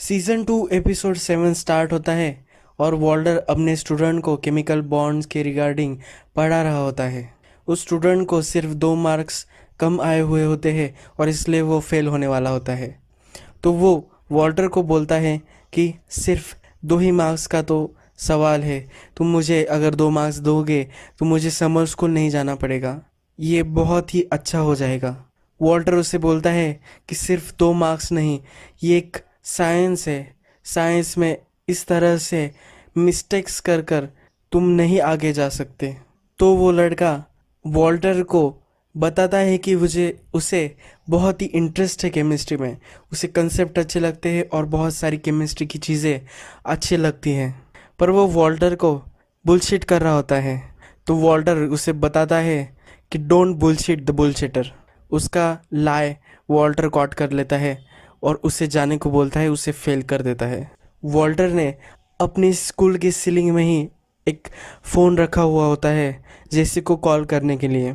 Season 2 episode 7 start होता है और वॉल्टर अपने स्टूडेंट को केमिकल बॉन्ड्स के रिगार्डिंग पढ़ा रहा होता है। उस स्टूडेंट को सिर्फ 2 मार्क्स कम आए हुए होते हैं और इसलिए वो फेल होने वाला होता है। तो वो वॉल्टर को बोलता है कि सिर्फ 2 ही मार्क्स का तो सवाल है, तुम मुझे अगर 2 मार्क्स दोगे तो मुझे समर स्कूल नहीं जाना पड़ेगा, ये बहुत ही अच्छा हो जाएगा। वॉल्टर उसे बोलता है कि सिर्फ 2 मार्क्स नहीं, ये एक साइंस है। साइंस में इस तरह से मिस्टेक्स कर कर तुम नहीं आगे जा सकते। तो वो लड़का वॉल्टर को बताता है कि उसे बहुत ही इंटरेस्ट है केमिस्ट्री में, उसे कंसेप्ट अच्छे लगते हैं और बहुत सारी केमिस्ट्री की चीज़ें अच्छी लगती हैं। पर वो वॉल्टर को बुलशिट कर रहा होता है। तो वॉल्टर उसे बताता है कि डोंट बुलशिट द बुलशिटर। उसका लाए वॉल्टर कॉट कर लेता है और उसे जाने को बोलता है, उसे फेल कर देता है। वॉल्टर ने अपनी स्कूल की सीलिंग में ही एक फ़ोन रखा हुआ होता है जेसी को कॉल करने के लिए।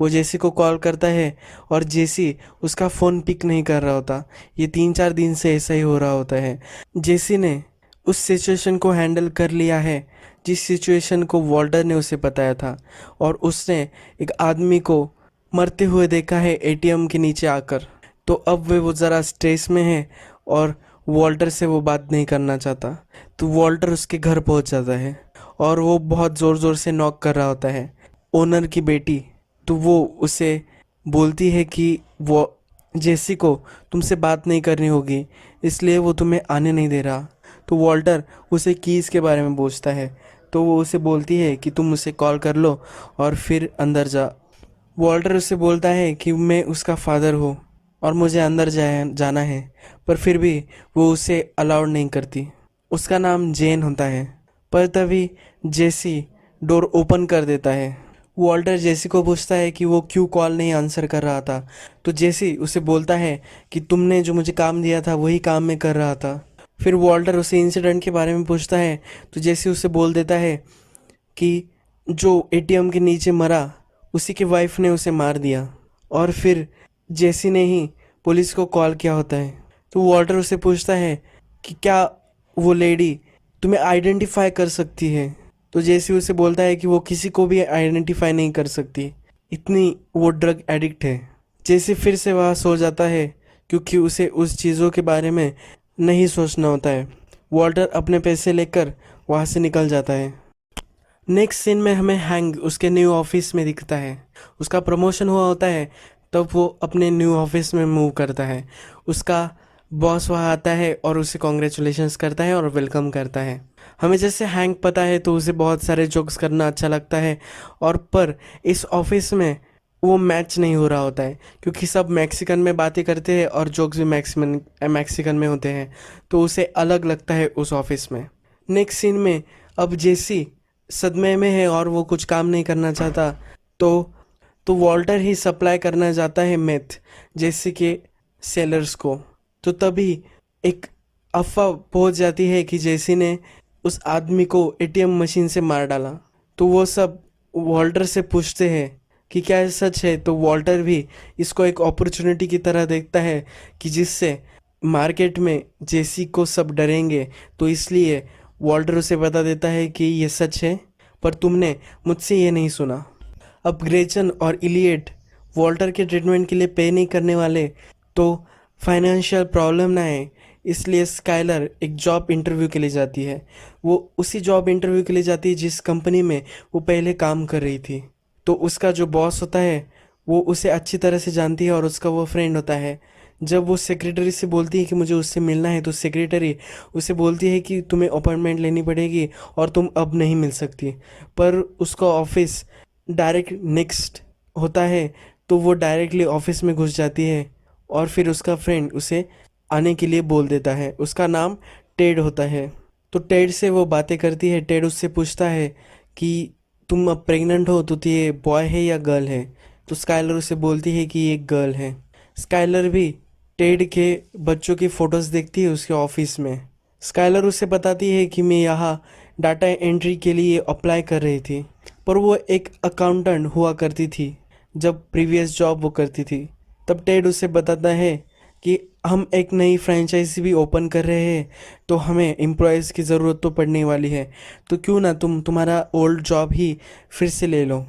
वो जेसी को कॉल करता है और जेसी उसका फ़ोन पिक नहीं कर रहा होता। ये 3-4 दिन से ऐसा ही हो रहा होता है। जेसी ने उस सिचुएशन को हैंडल कर लिया है जिस सिचुएशन को वॉल्टर ने उसे बताया था, और उसने एक आदमी को मरते हुए देखा है एटीएम के नीचे आकर। तो अब वो ज़रा स्ट्रेस में है और वॉल्टर से वो बात नहीं करना चाहता। तो वॉल्टर उसके घर पहुंच जाता है और वो बहुत ज़ोर ज़ोर से नॉक कर रहा होता है, ओनर की बेटी। तो वो उसे बोलती है कि वो जेसी को तुमसे बात नहीं करनी होगी, इसलिए वो तुम्हें आने नहीं दे रहा। तो वॉल्टर उसे कीज़ के बारे में पूछता है। तो वो उसे बोलती है कि तुम उसे कॉल कर लो और फिर अंदर जा। वॉल्टर उससे बोलता है कि मैं उसका फादर हूँ और मुझे अंदर जाना है, पर फिर भी वो उसे अलाउड नहीं करती। उसका नाम जेन होता है। पर तभी जेसी डोर ओपन कर देता है। वॉल्टर जेसी को पूछता है कि वो क्यों कॉल नहीं आंसर कर रहा था। तो जेसी उसे बोलता है कि तुमने जो मुझे काम दिया था वही काम मैं कर रहा था। फिर वॉल्टर उसे इंसिडेंट के बारे में पूछता है। तो जेसी उसे बोल देता है कि जो एटीएम के नीचे मरा उसी की वाइफ ने उसे मार दिया, और फिर जेसी ने ही पुलिस को कॉल किया होता है। तो वॉल्टर उसे पूछता है कि क्या वो लेडी तुम्हें आइडेंटिफाई कर सकती है। तो जेसी उसे बोलता है कि वो किसी को भी आइडेंटिफाई नहीं कर सकती, इतनी वो ड्रग एडिक्ट है। जेसी फिर से वहाँ सो जाता है क्योंकि उसे उस चीज़ों के बारे में नहीं सोचना होता है। वॉल्टर अपने पैसे लेकर वहाँ से निकल जाता है। नेक्स्ट सीन में हमें हैंग उसके न्यू ऑफिस में दिखता है। उसका प्रमोशन हुआ होता है, तब वो अपने न्यू ऑफिस में मूव करता है। उसका बॉस वहाँ आता है और उसे कॉन्ग्रेचुलेशंस करता है और वेलकम करता है। हमें जैसे हैंग पता है तो उसे बहुत सारे जोक्स करना अच्छा लगता है, और पर इस ऑफिस में वो मैच नहीं हो रहा होता है क्योंकि सब मैक्सिकन में बातें करते हैं और जोक्स भी मैक्सिकन में होते हैं, तो उसे अलग लगता है उस ऑफिस में। नेक्स्ट सीन में अब जेसी सदमे में है और वो कुछ काम नहीं करना चाहता। तो तो वॉल्टर ही सप्लाई करना चाहता है मेथ जैसे कि सेलर्स को। तो तभी एक अफवाह पहुंच जाती है कि जेसी ने उस आदमी को एटीएम मशीन से मार डाला। तो वो सब वॉल्टर से पूछते हैं कि क्या ये सच है। तो वॉल्टर भी इसको एक अपॉर्चुनिटी की तरह देखता है कि जिससे मार्केट में जेसी को सब डरेंगे, तो इसलिए वॉल्टर उसे बता देता है कि ये सच है, पर तुमने मुझसे ये नहीं सुना। अब ग्रेचन और इलियट वॉल्टर के ट्रीटमेंट के लिए पे नहीं करने वाले, तो फाइनेंशियल प्रॉब्लम ना है, इसलिए स्काइलर एक जॉब इंटरव्यू के लिए जाती है। वो उसी जॉब इंटरव्यू के लिए जाती है जिस कंपनी में वो पहले काम कर रही थी। तो उसका जो बॉस होता है वो उसे अच्छी तरह से जानती है और उसका वो फ्रेंड होता है। जब वो सेक्रेटरी से बोलती है कि मुझे उससे मिलना है, तो सेक्रेटरी उसे बोलती है कि तुम्हें अपॉइंटमेंट लेनी पड़ेगी और तुम अब नहीं मिल सकती। पर उसका ऑफिस डायरेक्ट नेक्स्ट होता है, तो वो डायरेक्टली ऑफिस में घुस जाती है और फिर उसका फ्रेंड उसे आने के लिए बोल देता है। उसका नाम टेड होता है। तो टेड से वो बातें करती है। टेड उससे पूछता है कि तुम अब प्रेग्नेंट हो तो ये बॉय है या गर्ल है। तो स्काइलर उसे बोलती है कि ये गर्ल है। स्काइलर भी टेड के बच्चों की फ़ोटोज़ देखती है उसके ऑफिस में। स्काइलर उसे बताती है कि मैं यहाँ डाटा एंट्री के लिए अप्लाई कर रही थी, पर वो एक अकाउंटेंट हुआ करती थी जब प्रीवियस जॉब वो करती थी। तब टेड उसे बताता है कि हम एक नई फ्रेंचाइजी भी ओपन कर रहे हैं, तो हमें एम्प्लॉयज़ की ज़रूरत तो पड़ने वाली है, तो क्यों ना तुम तुम्हारा ओल्ड जॉब ही फिर से ले लो।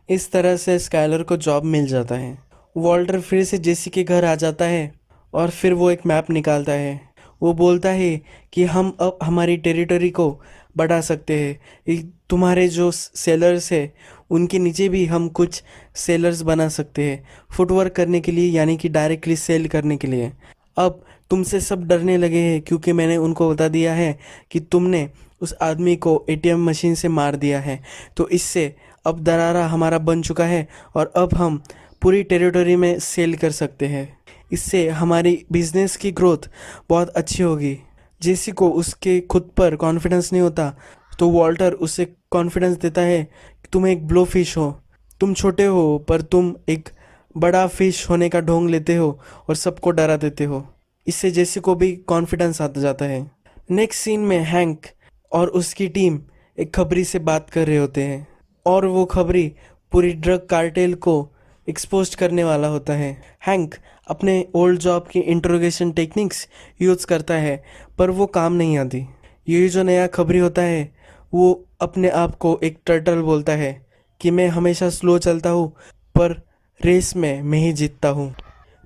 इस तरह से स्काइलर को जॉब मिल जाता है। वॉल्टर फिर से जेसी के घर आ जाता है और फिर वो एक मैप निकालता है। वो बोलता है कि हम अब हमारी टेरिटरी को बढ़ा सकते हैं। तुम्हारे जो सेलर्स है उनके नीचे भी हम कुछ सेलर्स बना सकते हैं, फुटवर्क करने के लिए, यानी कि डायरेक्टली सेल करने के लिए। अब तुमसे सब डरने लगे हैं क्योंकि मैंने उनको बता दिया है कि तुमने उस आदमी को एटीएम मशीन से मार दिया है। तो इससे अब दरारा हमारा बन चुका है और अब हम पूरी टेरिटरी में सेल कर सकते हैं। इससे हमारी बिजनेस की ग्रोथ बहुत अच्छी होगी। जेसी को उसके खुद पर कॉन्फिडेंस नहीं होता, तो वॉल्टर उसे कॉन्फिडेंस देता है कि तुम एक ब्लो फिश हो, तुम छोटे हो पर तुम एक बड़ा फिश होने का ढोंग लेते हो और सबको डरा देते हो। इससे जेसी को भी कॉन्फिडेंस आता जाता है। नेक्स्ट सीन में हैंक और उसकी टीम एक खबरी से बात कर रहे होते हैं और वो खबरी पूरी ड्रग कार्टेल को एक्सपोज करने वाला होता है। हैंक अपने ओल्ड जॉब की इंट्रोगेशन टेक्निक्स यूज़ करता है पर वो काम नहीं आती। ये जो नया खबरी होता है वो अपने आप को एक टर्टल बोलता है कि मैं हमेशा स्लो चलता हूँ पर रेस में मैं ही जीतता हूँ।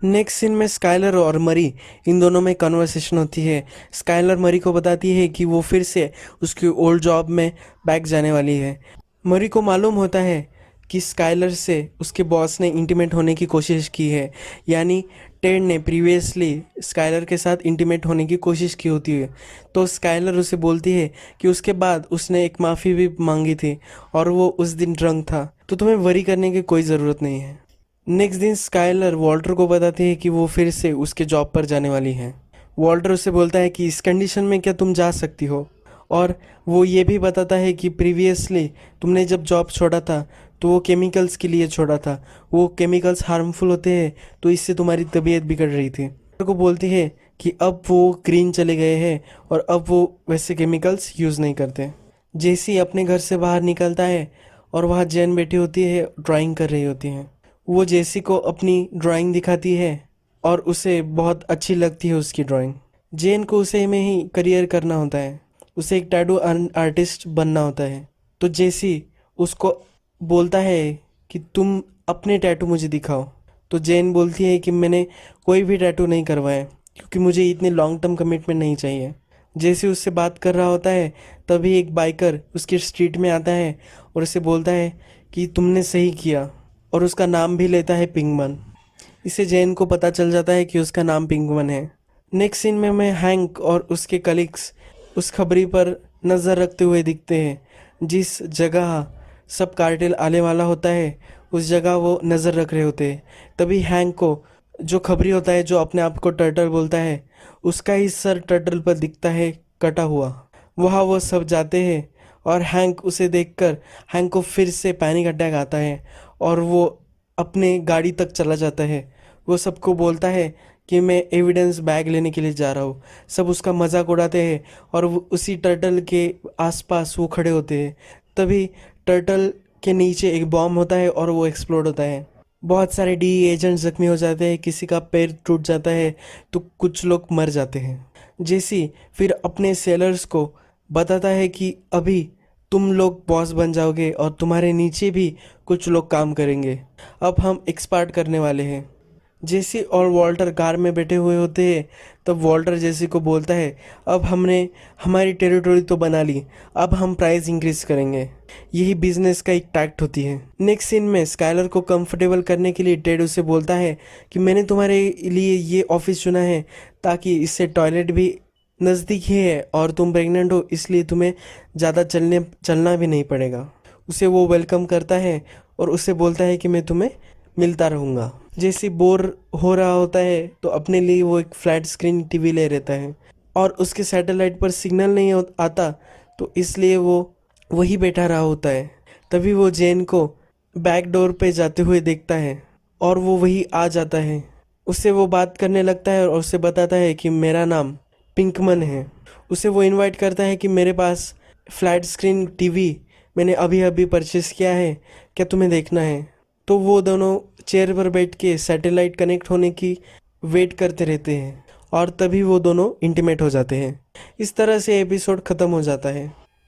नेक्स्ट सीन में स्काइलर और मरी, इन दोनों में कन्वर्सेशन होती है। स्काइलर मरी को बताती है कि वो फिर से उसकी ओल्ड जॉब में बैक जाने वाली है। मरी को मालूम होता है कि स्काइलर से उसके बॉस ने इंटीमेट होने की कोशिश की है, यानी टेड ने प्रीवियसली स्काइलर के साथ इंटीमेट होने की कोशिश की होती है। तो स्काइलर उसे बोलती है कि उसके बाद उसने एक माफ़ी भी मांगी थी और वो उस दिन ड्रंक था, तो तुम्हें वरी करने की कोई ज़रूरत नहीं है। नेक्स्ट दिन स्काइलर वॉल्टर को बताती है कि वो फिर से उसके जॉब पर जाने वाली है। वॉल्टर उसे बोलता है कि इस कंडीशन में क्या तुम जा सकती हो, और वो ये भी बताता है कि प्रीवियसली तुमने जब जॉब छोड़ा था तो वो केमिकल्स के लिए छोड़ा था, वो केमिकल्स हार्मफुल होते हैं, तो इससे तुम्हारी तबीयत बिगड़ रही थी। वॉल्टर को बोलती है कि अब वो ग्रीन चले गए हैं और अब वो वैसे केमिकल्स यूज़ नहीं करते। जेसी अपने घर से बाहर निकलता है और वहाँ जैन बैठी होती है, ड्राइंग कर रही होती है। वो जेसी को अपनी ड्राइंग दिखाती है और उसे बहुत अच्छी लगती है उसकी ड्राइंग। जेन को उसे में ही करियर करना होता है, उसे एक टैटू आर्टिस्ट बनना होता है। तो जेसी उसको बोलता है कि तुम अपने टैटू मुझे दिखाओ। तो जेन बोलती है कि मैंने कोई भी टैटू नहीं करवाया क्योंकि मुझे इतनी लॉन्ग टर्म कमिटमेंट नहीं चाहिए। जेसी उससे बात कर रहा होता है तभी एक बाइकर उसकी स्ट्रीट में आता है और उसे बोलता है कि तुमने सही किया, और उसका नाम भी लेता है पिंकमन। इसे जेन को पता चल जाता है कि उसका नाम पिंकमन है। नेक्स्ट सीन में मैं हैंक और उसके कलीग्स उस खबरी पर नज़र रखते हुए दिखते हैं। जिस जगह सब कार्टेल आने वाला होता है उस जगह वो नज़र रख रहे होते हैं। तभी हैंक को जो खबरी होता है, जो अपने आप को टर्टल बोलता है, उसका ही सर टर्टल पर दिखता है कटा हुआ। वहाँ वो सब जाते हैं और हैंक उसे देखकर हैंक को फिर से पैनिक अटैक आता है और वो अपने गाड़ी तक चला जाता है। वो सबको बोलता है कि मैं एविडेंस बैग लेने के लिए जा रहा हूँ। सब उसका मजाक उड़ाते हैं और उसी टर्टल के आसपास वो खड़े होते हैं। तभी टर्टल के नीचे एक बॉम्ब होता है और वो एक्सप्लोड होता है। बहुत सारे डी एजेंट जख्मी हो जाते हैं, किसी का पैर टूट जाता है तो कुछ लोग मर जाते हैं। जेसी फिर अपने सेलर्स को बताता है कि अभी तुम लोग बॉस बन जाओगे और तुम्हारे नीचे भी कुछ लोग काम करेंगे। अब हम एक्सपार्ट करने वाले हैं। जेसी और वॉल्टर कार में बैठे हुए होते हैं, तब वॉल्टर जेसी को बोलता है अब हमने हमारी टेरिटरी तो बना ली, अब हम प्राइस इंक्रीज करेंगे। यही बिजनेस का एक टैक्ट होती है। नेक्स्ट सीन में स्काइलर को कंफर्टेबल करने के लिए टेड उसे बोलता है कि मैंने तुम्हारे लिए ये ऑफिस चुना है ताकि इससे टॉयलेट भी नज़दीक ही है और तुम प्रेग्नेंट हो, इसलिए तुम्हें ज़्यादा चलना भी नहीं पड़ेगा। उसे वो वेलकम करता है और उसे बोलता है कि मैं तुम्हें मिलता रहूँगा। जैसे बोर हो रहा होता है तो अपने लिए वो एक फ्लैट स्क्रीन टीवी ले रहता है और उसके सैटेलाइट पर सिग्नल नहीं आता, तो इसलिए वो वही बैठा रहा होता है। तभी वो जेन को बैक डोर पे जाते हुए देखता है और वो वही आ जाता है। उससे वो बात करने लगता है और उसे बताता है कि मेरा नाम पिंकमन है। उसे वो इनवाइट करता है कि मेरे पास फ्लैट स्क्रीन टीवी मैंने अभी अभी परचेस किया है, क्या तुम्हें देखना है? तो वो दोनों चेयर पर बैठ के सैटेलाइट कनेक्ट होने की वेट करते रहते हैं और तभी वो दोनों इंटीमेट हो जाते हैं। इस तरह से एपिसोड ख़त्म हो जाता है।